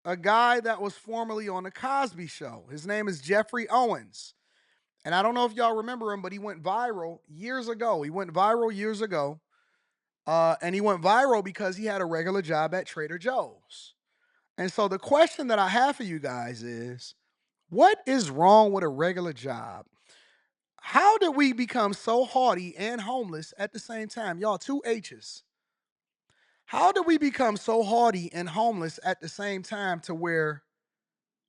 a guy that was formerly on the Cosby Show. His name is Geoffrey Owens. And I don't know if y'all remember him, but he went viral years ago. And he went viral because he had a regular job at Trader Joe's. And so the question that I have for you guys is, what is wrong with a regular job? How did we become so haughty and homeless at the same time? Y'all, two H's. How did we become so haughty and homeless at the same time to where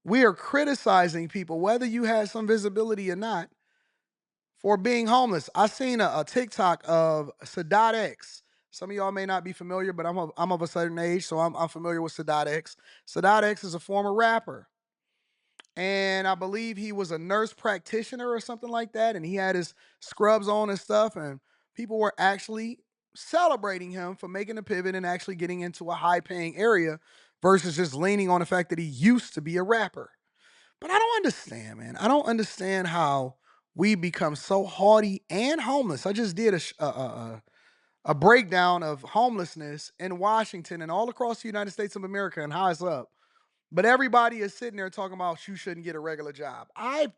we are criticizing people, whether you had some visibility or not, for being homeless? I seen a TikTok of Sadat X. Some of y'all may not be familiar, but I'm of a certain age, so I'm familiar with Sadat X. Sadat X is a former rapper. And I believe he was a nurse practitioner or something like that. And he had his scrubs on and stuff. And people were actually celebrating him for making a pivot and actually getting into a high paying area versus just leaning on the fact that he used to be a rapper. But I don't understand, man. I don't understand how we become so haughty and homeless. I just did a breakdown of homelessness in Washington and all across the United States of America and how it's up. But everybody is sitting there talking about you shouldn't get a regular job. I've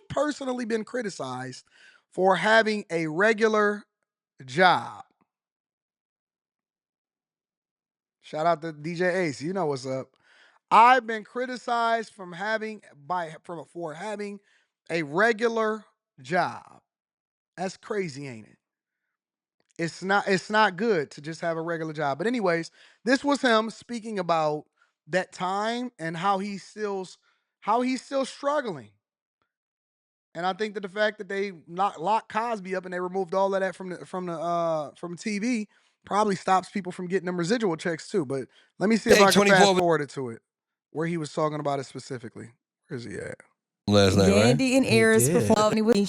personally been criticized for having a regular job. Shout out to DJ Ace. You know what's up. I've been criticized for having a regular job. That's crazy, ain't it? It's not good to just have a regular job. But anyways, this was him speaking about that time and how he's still struggling. And I think that the fact that they locked Cosby up and they removed all of that from TV probably stops people from getting them residual checks too. But let me see if I can fast forward it to it where he was talking about it specifically. Where's he at? Last night, right? Yandy and Eris performed when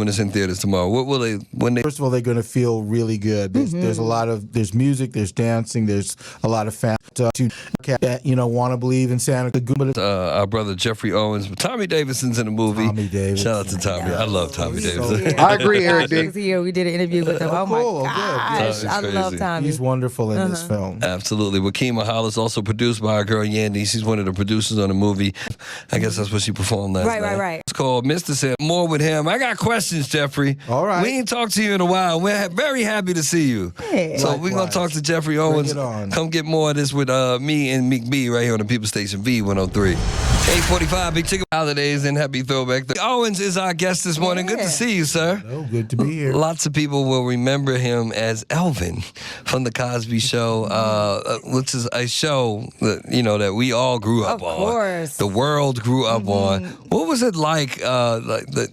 it's in theaters tomorrow. What will they? First of all, they're going to feel really good. There's a lot of music, there's dancing, there's a lot of fans that want to believe in Santa. Our brother Geoffrey Owens, Tommy Davidson's in the movie. Tommy Davidson. Shout out to Tommy. I love Tommy Davidson. I agree, Eric D. We did an interview with him. Oh my cool. gosh, Good. I love Tommy. He's wonderful in this film. Absolutely. Joaquin Mahala's also produced by our girl Yandy. She's one of the producers on the movie. I guess that's what she performed last night. Right. It's called Mr. Sam. More with him. I got questions, Geoffrey. All right. We ain't talked to you in a while. We're very happy to see you. Hey. So we're going to talk to Geoffrey Owens. Bring it on. Come get more of this with me and Meek B right here on the People Station V103. 845, Big Chicken Holidays and Happy Throwback. Owens is our guest this morning. Good to see you, sir. Oh, good to be here. Lots of people will remember him as Elvin from the Cosby Show, which is a show that we all grew up on. Of course. The world grew up on. What was it like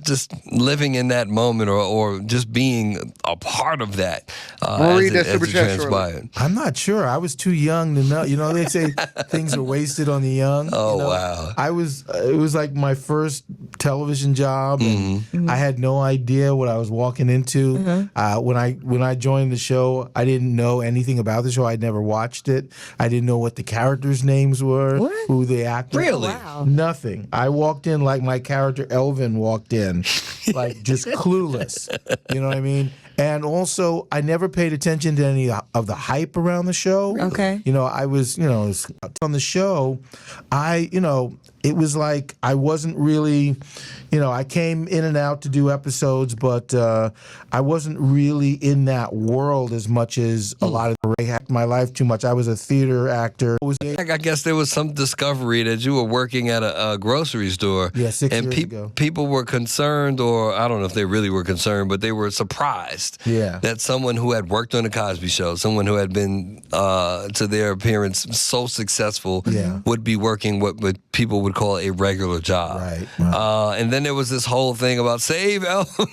just living in that moment or just being a part of that as it transpired? I'm not sure. I was too young to know. They say things are wasted on the young. Oh, wow. It was like my first television job, and I had no idea what I was walking into. When I joined the show, I didn't know anything about the show. I'd never watched it. I didn't know what the characters' names were, who the actors were. Really? Wow. Nothing. I walked in like my character Elvin walked in, like just clueless. You know what I mean? And also, I never paid attention to any of the hype around the show. Okay. I was, on the show, it was like I wasn't really, I came in and out to do episodes, but I wasn't really in that world as much as a lot of my life too much. I was a theater actor. I guess there was some discovery that you were working at a grocery store. Yeah, 6 years ago. People were concerned, or I don't know if they really were concerned, but they were surprised that someone who had worked on the Cosby Show, someone who had been to their appearance so successful, would be working what people would call a regular job. Right. And then there was this whole thing about save Elvin.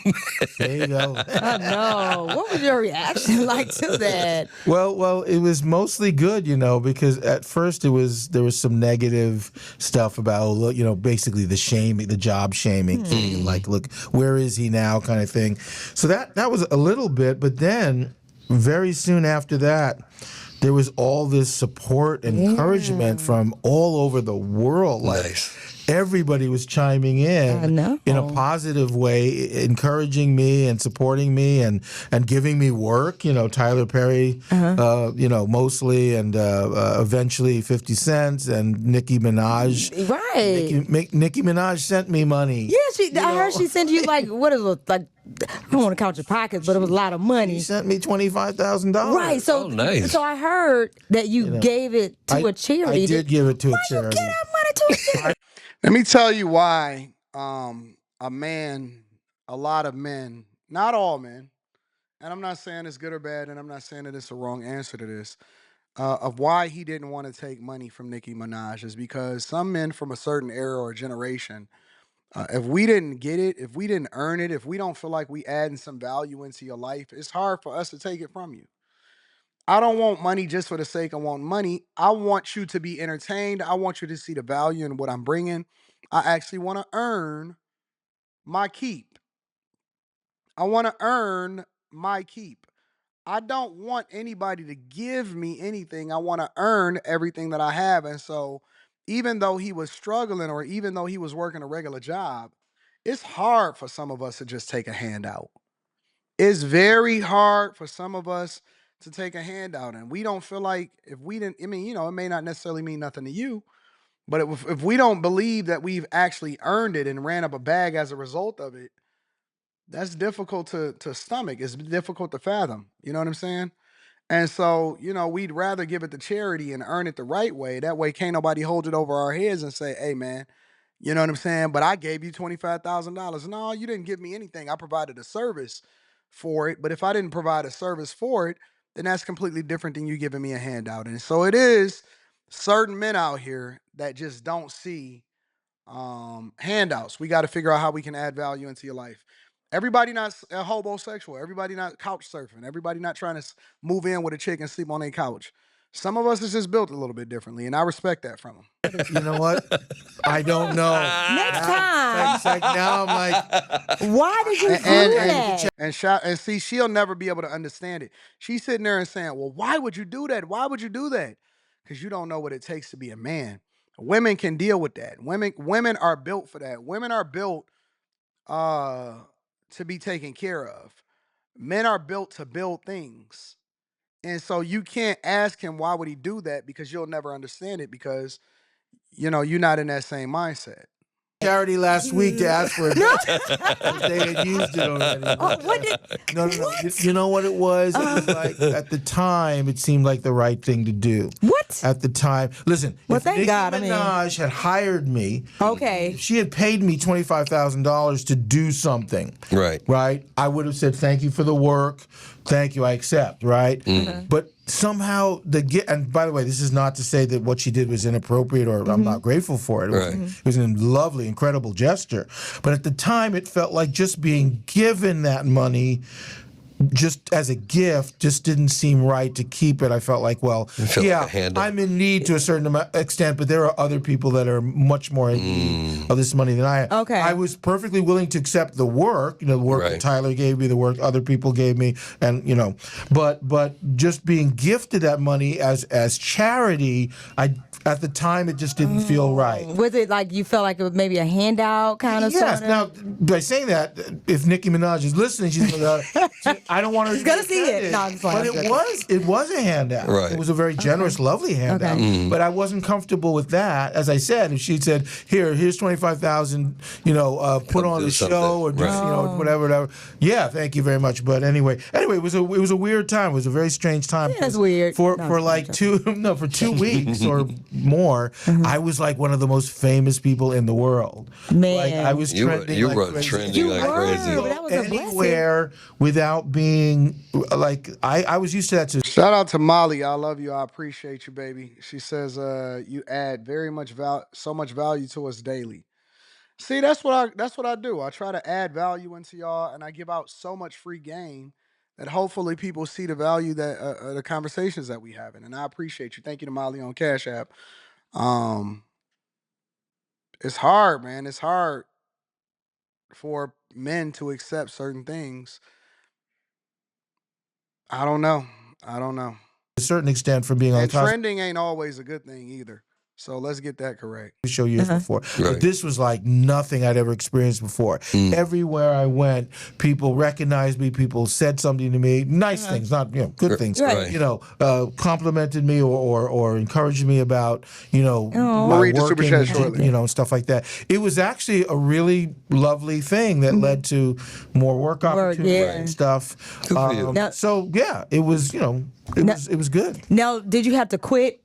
Save Elvin. Oh no! What was your reaction like to that? Well, it was mostly good, because at first there was some negative stuff about, basically the shaming, the job shaming, like, look, where is he now, kind of thing. So that was a little bit, but then very soon after that, there was all this support and encouragement from all over the world. Nice. everybody was chiming I know. in a positive way, encouraging me and supporting me and giving me work. You know, Tyler Perry, you know, mostly, and eventually 50 Cent and Nicki Minaj. Right. Nicki Minaj sent me money. Yeah, I heard she sent you like, what is it, like, I don't want to count your pockets, but it was a lot of money. She sent me $25,000. Right. So, nice. So I heard that you gave it to a charity. I did give it to a charity. Why you give that money to a charity? Let me tell you why a lot of men, not all men, and I'm not saying it's good or bad, and I'm not saying that it's a wrong answer to this, of why he didn't want to take money from Nicki Minaj is because some men from a certain era or generation, if we didn't get it, if we didn't earn it, if we don't feel like we adding some value into your life, it's hard for us to take it from you. I don't want money just for the sake of wanting money. I want you to be entertained. I want you to see the value in what I'm bringing. I actually want to earn my keep. I want to earn my keep. I don't want anybody to give me anything. I want to earn everything that I have. And so, even though he was struggling or even though he was working a regular job, it's hard for some of us to just take a handout. It's very hard for some of us to take a handout. And we don't feel like if we didn't, I mean, you know, it may not necessarily mean nothing to you, but if we don't believe that we've actually earned it and ran up a bag as a result of it, that's difficult to stomach. It's difficult to fathom. You know what I'm saying? And so, you know, we'd rather give it to charity and earn it the right way. That way, can't nobody hold it over our heads and say, hey, man, you know what I'm saying? But I gave you $25,000. No, you didn't give me anything. I provided a service for it. But if I didn't provide a service for it, then that's completely different than you giving me a handout. And so it is certain men out here that just don't see handouts. We got to figure out how we can add value into your life. Everybody not homosexual. Everybody not couch surfing. Everybody not trying to move in with a chick and sleep on a couch. Some of us is just built a little bit differently, and I respect that from them. You know what? I don't know. Next time. It's like now I'm like, why did you do that? And see, she'll never be able to understand it. She's sitting there and saying, well, why would you do that? Why would you do that? Because you don't know what it takes to be a man. Women can deal with that. Women are built for that. Women are built to be taken care of. Men are built to build things. And so you can't ask him why would he do that because you'll never understand it because you know you're not in that same mindset. charity last week to ask for it. They had used it already. What did? No. You know what it was? It was like at the time, it seemed like the right thing to do. What? At the time, listen. Well, if thank Nicki God. Minaj had hired me. Okay. If she had paid me $25,000 to do something. Right. I would have said thank you for the work. Thank you. I accept. Right. But somehow and by the way, this is not to say that what she did was inappropriate or I'm not grateful for it. It was a lovely, incredible gesture. But at the time, it felt like just being given that money just as a gift just didn't seem right to keep it. I felt like, well, I'm in need to a certain extent, but there are other people that are much more in need of this money than I am. Okay. I was perfectly willing to accept the work, the work that Tyler gave me, the work other people gave me, and but just being gifted that money as charity, at the time, it just didn't feel right. Was it like you felt like it was maybe a handout kind of? Yes. Sort Now, by saying that, if Nicki Minaj is listening, she's I don't want her to gonna see it. No, but it was a handout. It was a very generous, lovely handout. But I wasn't comfortable with that. As I said, if she said, here's $25,000, put on the show or just, whatever. Yeah, thank you very much. But anyway, it was a weird time. It was a very strange time. Yeah, that's weird. For 2 weeks or more, I was like one of the most famous people in the world. Man, like I was trending. You like were crazy. trending like crazy. That was a Anywhere without being like I was used to that. Shout out to Molly. I love you. I appreciate you, baby. She says you add so much value to us daily. See, that's what I do. I try to add value into y'all, and I give out so much free game that hopefully people see the value that the conversations that we having. And I appreciate you. Thank you to Molly on Cash App. It's hard, man. It's hard for men to accept certain things. I don't know. A certain extent from being on And Cosby. trending ain't always a good thing either. So let's get that correct. Show years before, Right. but this was like nothing I'd ever experienced before. Everywhere I went, people recognized me. People said something to me, nice things, not good things. Right. Complimented me or encouraged me about We'll my read the work super chat shortly. and stuff like that. It was actually a really lovely thing that led to more work opportunities and stuff. Good for you. So yeah, it was it was good. Now, did you have to quit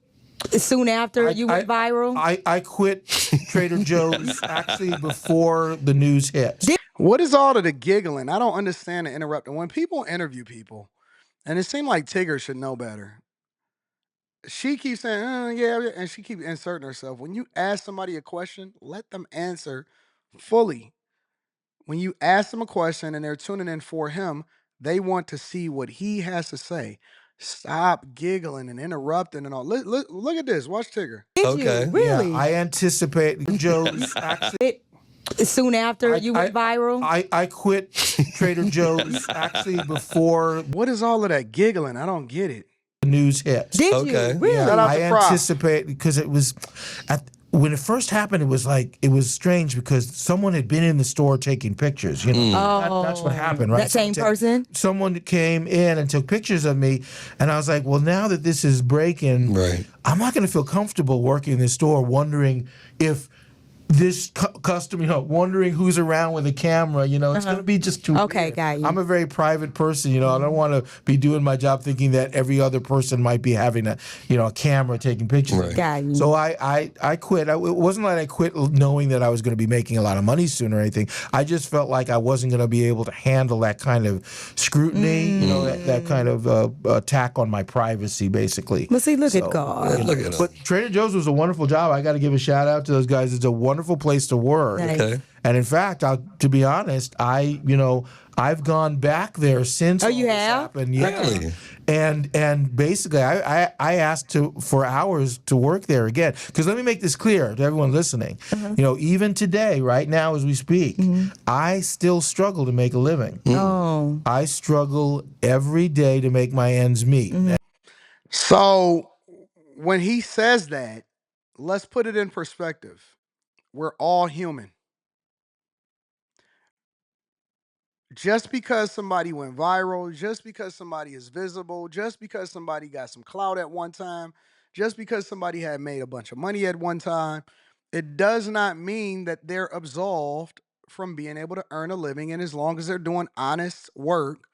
soon after you went viral? I quit Trader Joe's actually before the news hit. What is all of the giggling? I don't understand the interrupting. When people interview people, and it seemed like Tigger should know better. She keeps saying, yeah, and she keeps inserting herself. When you ask somebody a question, let them answer fully. When you ask them a question and they're tuning in for him, they want to see what he has to say. Stop giggling and interrupting and all. Look at this. Watch Tigger. Did Okay. you really? Yeah, I anticipate Joe's actually. Soon after you went viral? I quit Trader Joe's actually before What is all of that giggling? I don't get it. the news hit. Did Okay. you? Really? Shout out I to Fry. anticipate because it was when it first happened. It was strange because someone had been in the store taking pictures. That's what happened, right? That same person? Someone came in and took pictures of me, and I was like, well, now that this is breaking, Right. I'm not going to feel comfortable working in this store, wondering if this customer, wondering who's around with a camera, it's going to be just too Okay, weird. got you. I'm a very private person, I don't want to be doing my job thinking that every other person might be having a camera taking pictures. Right. Got you. So I quit. It wasn't like I quit knowing that I was going to be making a lot of money soon or anything. I just felt like I wasn't going to be able to handle that kind of scrutiny, that kind of attack on my privacy, basically. But see, look at God. Look at him. But Trader Joe's was a wonderful job. I got to give a shout out to those guys. It's a wonderful place to work. Nice. Okay. And in fact, to be honest, I've gone back there since. Oh, you all this have? happened. Yeah. Really? And basically, I asked for hours to work there again. Because let me make this clear to everyone listening. Even today, right now as we speak, I still struggle to make a living. Oh. I struggle every day to make my ends meet. So when he says that, let's put it in perspective. We're all human. Just because somebody went viral, just because somebody is visible, just because somebody got some clout at one time, just because somebody had made a bunch of money at one time, it does not mean that they're absolved from being able to earn a living. And as long as they're doing honest work,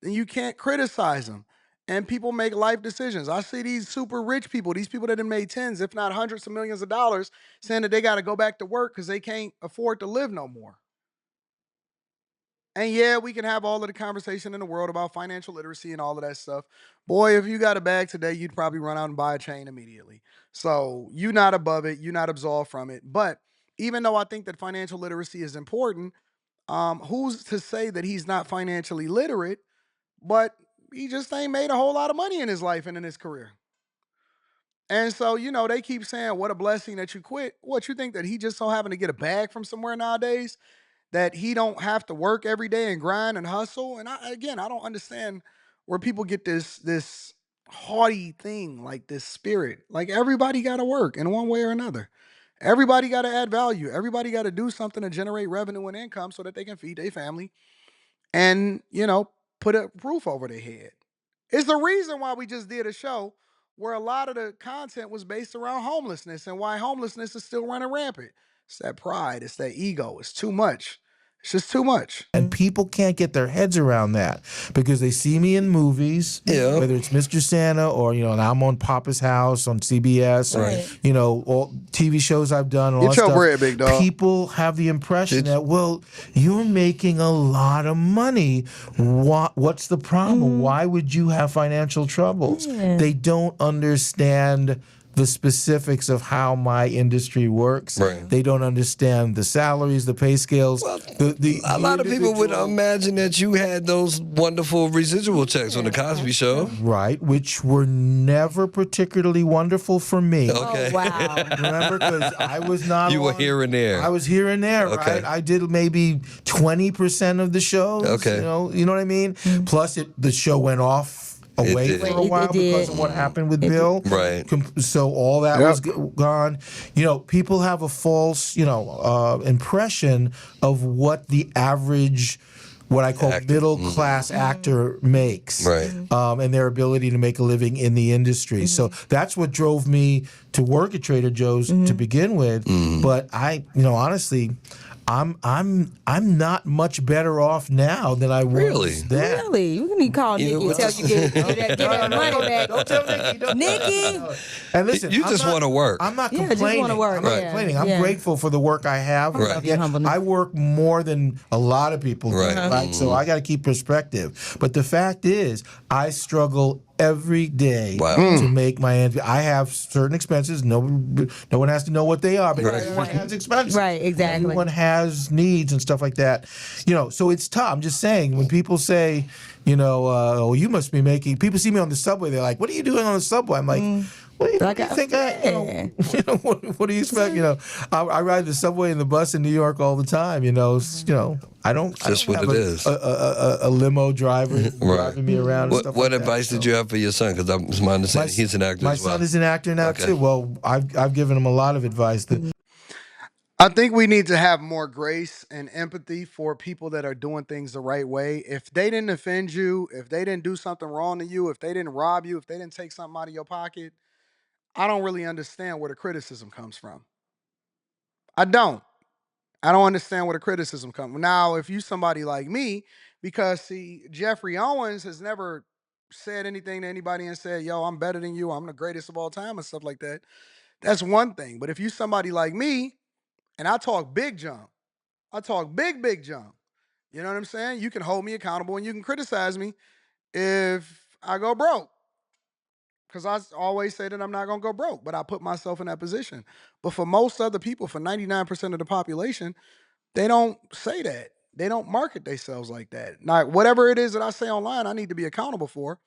then you can't criticize them. And people make life decisions. I see these super rich people, these people that have made tens, if not hundreds of millions of dollars, saying that they got to go back to work because they can't afford to live no more. And yeah, we can have all of the conversation in the world about financial literacy and all of that stuff. Boy, if you got a bag today, you'd probably run out and buy a chain immediately. So you're not above it. You're not absolved from it. But even though I think that financial literacy is important, who's to say that he's not financially literate, but he just ain't made a whole lot of money in his life and in his career. And so, they keep saying, what a blessing that you quit. What, you think that he just so happened to get a bag from somewhere nowadays? That he don't have to work every day and grind and hustle? And I don't understand where people get this haughty thing, like this spirit. Like everybody got to work in one way or another. Everybody got to add value. Everybody got to do something to generate revenue and income so that they can feed their family and, put a roof over their head. It's the reason why we just did a show where a lot of the content was based around homelessness and why homelessness is still running rampant. It's that pride. It's that ego. It's too much. It's just too much. And people can't get their heads around that because they see me in movies, whether it's Mr. Santa or, and I'm on Papa's House on CBS or, all TV shows I've done. All Get that your stuff. bread, big dog. People have the impression that, well, you're making a lot of money. What's the problem? Why would you have financial troubles? They don't understand the specifics of how my industry works. Right. They don't understand the salaries, the pay scales. Well, the a lot of people would individual- imagine that you had those wonderful residual checks on the Cosby Show. Right, which were never particularly wonderful for me. Okay. Oh, wow. Remember, because I was not. You were on- here and there. I was here and there, Okay. right? I did maybe 20% of the shows. Okay. You know what I mean? Plus, the show went off away did. for a while because of what happened with Bill. Right. So all that was gone. You know, people have a false, impression of what the average, what I call middle class actor makes, Right. And their ability to make a living in the industry. So that's what drove me to work at Trader Joe's to begin with. But I, honestly, I'm not much better off now than I was then. Really? You need to call Nicki and tell you get that money back. Don't tell Nicki. Nicki! And listen, you just want to work. I'm not Yeah, complaining. just wanna work, I'm not yeah, complaining. I'm yeah. grateful for the work I have. Right. Yet Humbleness. I work more than a lot of people do, right? So I got to keep perspective. But the fact is, I struggle every day to make my ends. I have certain expenses. No one has to know what they are, but everyone has expenses. Right, exactly. Everyone has needs and stuff like that. So it's tough. I'm just saying, when people say, oh, you must be making. People see me on the subway. They're like, "What are you doing on the subway?" I'm like, What do you think? What do you expect? I ride the subway and the bus in New York all the time. I don't. Just I don't what have it is. A limo driver driving me around. And stuff What like advice that, did you have for your son? Because I'm my understanding he's an actor my as well. son is an actor now too. Well, I've given him a lot of advice that. I think we need to have more grace and empathy for people that are doing things the right way. If they didn't offend you, if they didn't do something wrong to you, if they didn't rob you, if they didn't take something out of your pocket, I don't really understand where the criticism comes from. I don't. I don't understand where the criticism comes from. Now, if you somebody like me, because see, Geoffrey Owens has never said anything to anybody and said, yo, I'm better than you, I'm the greatest of all time and stuff like that. That's one thing. But if you somebody like me, and I talk big junk, I talk big junk. You know what I'm saying? You can hold me accountable and you can criticize me if I go broke. Because I always say that I'm not going to go broke, but I put myself in that position. But for most other people, for 99% of the population, they don't say that. They don't market themselves like that. Now, whatever it is that I say online, I need to be accountable for.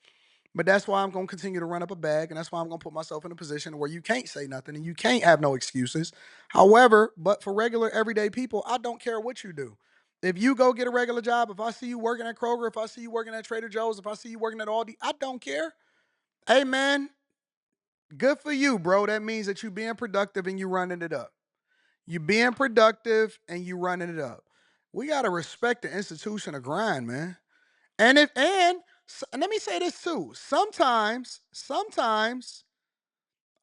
But that's why I'm going to continue to run up a bag, and that's why I'm going to put myself in a position where you can't say nothing and you can't have no excuses. However, but for regular, everyday people, I don't care what you do. If you go get a regular job, if I see you working at Kroger, if I see you working at Trader Joe's, if I see you working at Aldi, I don't care. Hey, man, good for you, bro. That means that you being productive and you running it up. You being productive and you running it up. We got to respect the institution of grind, man. And let me say this too. Sometimes,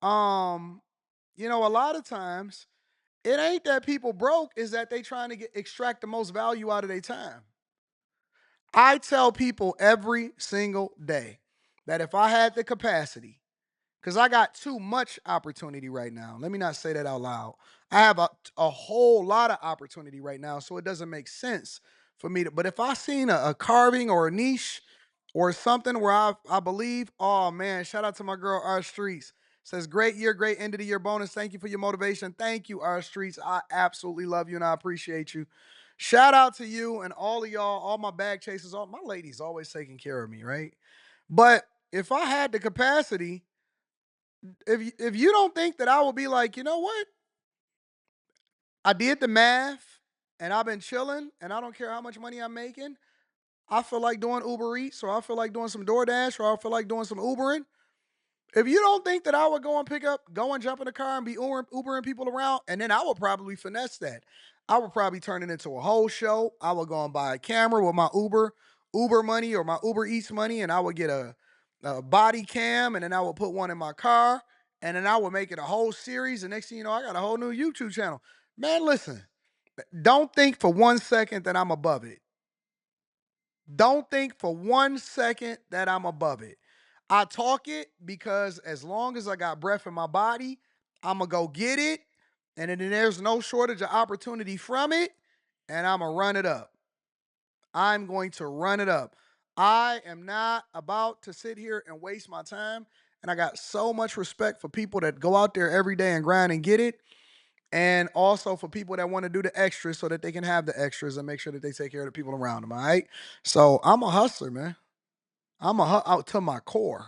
a lot of times, it ain't that people broke, is that they trying to extract the most value out of their time. I tell people every single day that if I had the capacity, because I got too much opportunity right now. Let me not say that out loud. I have a whole lot of opportunity right now, so it doesn't make sense for me to. But if I seen a carving or a niche or something where I believe, oh man, shout out to my girl R Streets. Says great year, great end of the year bonus. Thank you for your motivation. Thank you, R Streets. I absolutely love you and I appreciate you. Shout out to you and all of y'all, all my bag chasers, all my ladies always taking care of me, right? But if I had the capacity, if you don't think that I will be like, you know what? I did the math and I've been chilling and I don't care how much money I'm making. I feel like doing Uber Eats, or I feel like doing some DoorDash, or I feel like doing some Ubering. If you don't think that I would go and jump in the car and be Ubering people around, and then I would probably finesse that. I would probably turn it into a whole show. I would go and buy a camera with my Uber money or my Uber Eats money, and I would get a body cam, and then I would put one in my car, and then I would make it a whole series. And next thing you know, I got a whole new YouTube channel. Man, listen, don't think for 1 second that I'm above it. Don't think for 1 second that I'm above it. I talk it because as long as I got breath in my body, I'm going to go get it. And then there's no shortage of opportunity from it. And I'm going to run it up. I'm going to run it up. I am not about to sit here and waste my time. And I got so much respect for people that go out there every day and grind and get it. And also for people that want to do the extras so that they can have the extras and make sure that they take care of the people around them, all right? So I'm a hustler, man. I'm out to my core.